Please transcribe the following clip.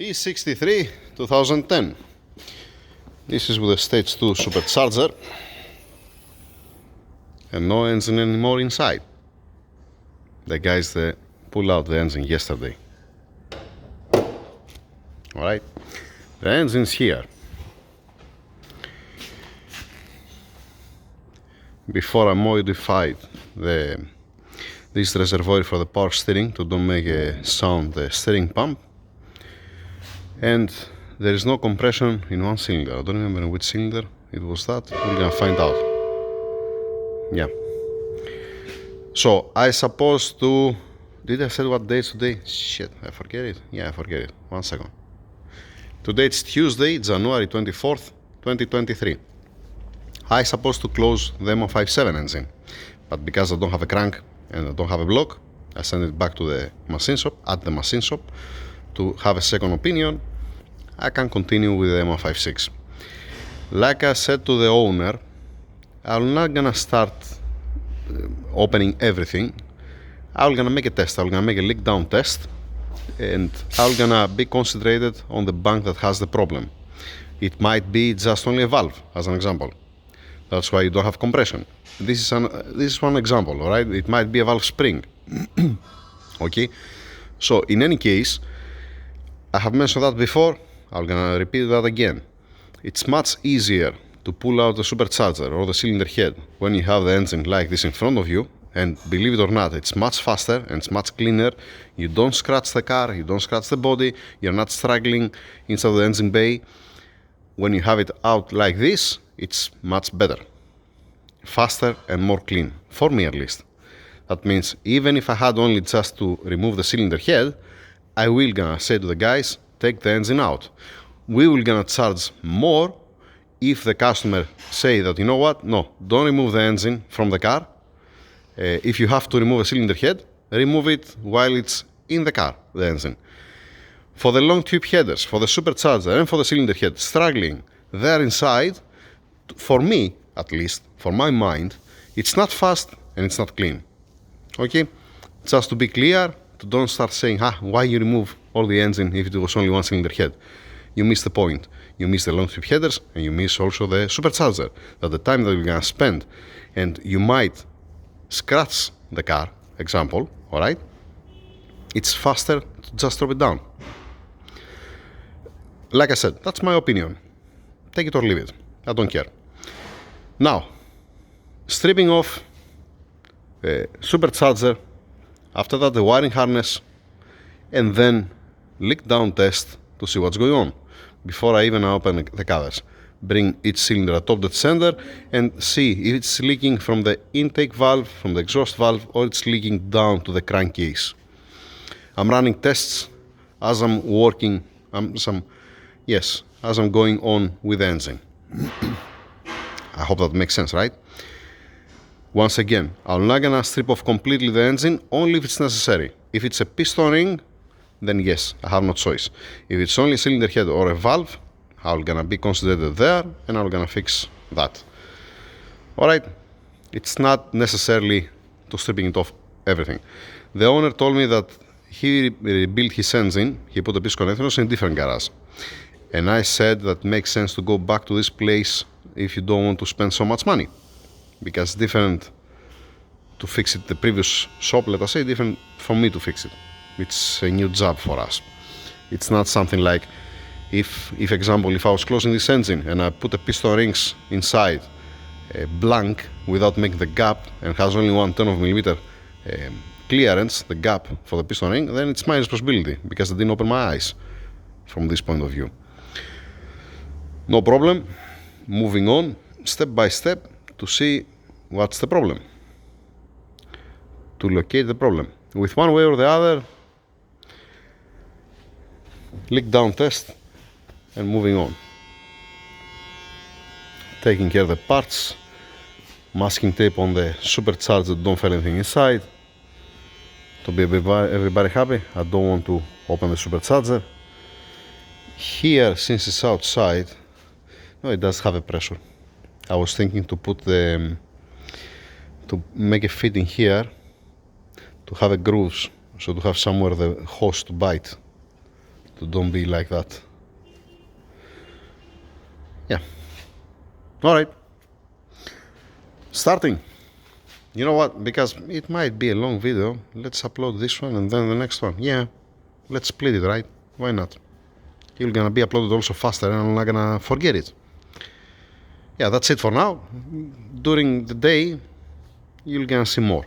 E63 2010. This is with a stage 2 supercharger and no engine anymore inside. The guys that pulled out the engine yesterday. Alright, the engine's here. Before I modified this reservoir for the power steering to don't make a sound, the steering pump, and there is no compression in one cylinder. I don't remember which cylinder it was that. We're gonna find out. Yeah. So I supposed to. Did I say what day is today? Shit, I forget it. Yeah, I forget it. 1 second. Today it's Tuesday, January 24th, 2023. I supposed to close the MO57 engine, but because I don't have a crank and I don't have a block, I send it back to the machine shop, at the machine shop, to have a second opinion. I can continue with the MO56. Like I said to the owner, I'm not gonna start opening everything. I'm gonna make a test. I'm gonna make a leak down test, and I'm gonna be concentrated on the bank that has the problem. It might be just only a valve, as an example. That's why you don't have compression. This is one example, all right? It might be a valve spring. Okay? So in any case, I have mentioned that before. I'm gonna repeat that again. It's much easier to pull out the supercharger or the cylinder head when you have the engine like this in front of you, and believe it or not, it's much faster and it's much cleaner. You don't scratch the car, you don't scratch the body, you're not struggling inside the engine bay. When you have it out like this, it's much better, faster and more clean, for me at least. That means even if I had only just to remove the cylinder head, I will gonna say to the guys, take the engine out. We will gonna charge more if the customer say that, you know what, no, don't remove the engine from the car. If you have to remove a cylinder head, remove it while it's in the car, the engine. For the long tube headers, for the supercharger and for the cylinder head struggling there inside, for me at least, for my mind, it's not fast and it's not clean. Okay? Just to be clear, to don't start saying, why you remove all the engine if it was only one cylinder head. You miss the point. You miss the long tube headers and you miss also the supercharger. That the time that you're gonna spend, and you might scratch the car, example, alright? It's faster to just drop it down. Like I said, that's my opinion. Take it or leave it. I don't care. Now, stripping off the supercharger, after that the wiring harness, and then leak down test to see what's going on before I even open the covers. Bring each cylinder atop the center and see if it's leaking from the intake valve, from the exhaust valve, or it's leaking down to the crankcase. I'm running tests as I'm working, as I'm going on with the engine. I hope that makes sense, right? Once again, I'm not gonna strip off completely the engine, only if it's necessary. If it's a piston ring, then yes, I have no choice. If it's only a cylinder head or a valve, I'm gonna be concentrated there and I'm gonna fix that. Alright, it's not necessarily to stripping it off everything. The owner told me that he rebuilt his engine, he put the piston connectors in a different garage. And I said that makes sense to go back to this place if you don't want to spend so much money. Because different to fix it the previous shop, let us say, different from me to fix it. It's a new job for us. It's not something like if example, if I was closing this engine and I put the piston rings inside blank without making the gap and has only 1/10 of a millimeter clearance, the gap for the piston ring, then it's my responsibility because I didn't open my eyes from this point of view. No problem. Moving on step by step to see what's the problem, to locate the problem. With one way or the other, leak down test and moving on. Taking care of the parts, masking tape on the supercharger, don't feel anything inside. To be everybody happy, I don't want to open the supercharger. Here, since it's outside, no, it does have a pressure. I was thinking to put to make a fitting here, to have a grooves, so to have somewhere the hose to bite, So don't be like that. Yeah. All right. Starting. You know what? Because it might be a long video, let's upload this one and then the next one. Yeah, let's split it, right? Why not? It's gonna be uploaded also faster and I'm not gonna forget it. Yeah, that's it for now. During the day, you're gonna see more.